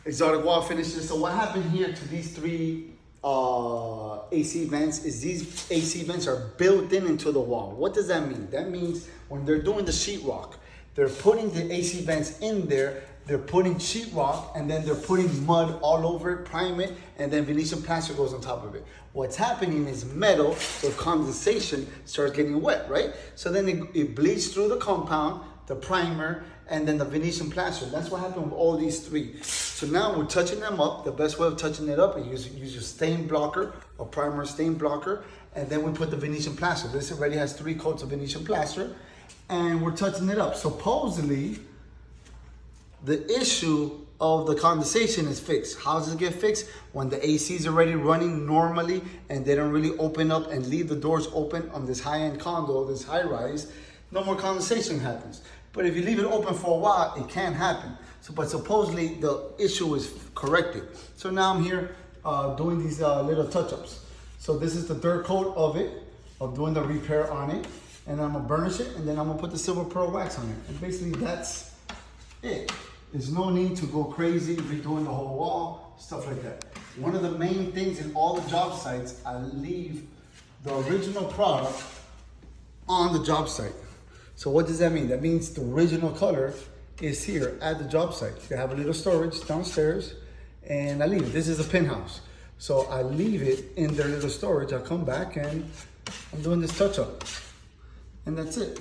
Exotic wall finishes. So what happened here to these three AC vents is these AC vents are built into the wall. What does that mean? That means when they're doing the sheetrock, they're putting the AC vents in there, they're putting sheetrock, and then they're putting mud all over it, prime it, and then Venetian plaster goes on top of it. What's happening is metal with condensation starts getting wet, right? So then it bleeds through the compound, the primer, and then the Venetian plaster. That's what happened with all these three. So now we're touching them up. The best way of touching it up is use your stain blocker, a primer stain blocker, and then we put the Venetian plaster. This already has 3 coats of Venetian plaster, and we're touching it up. Supposedly, the issue of the condensation is fixed. How does it get fixed? When the AC is already running normally and they don't really open up and leave the doors open on this high-end condo, this high-rise, no more condensation happens. But if you leave it open for a while, it can happen. So, but supposedly the issue is corrected. So now I'm here doing these little touch-ups. So this is the dirt coat of it, of doing the repair on it. And I'm gonna burnish it, and then I'm gonna put the silver pearl wax on it. And basically that's it. There's no need to go crazy redoing the whole wall, stuff like that. One of the main things in all the job sites, I leave the original product on the job site. So what does that mean? That means the original color is here at the job site. You have a little storage downstairs, and I leave it. This is a pin house. So I leave it in their little storage. I come back and I'm doing this touch up. And that's it.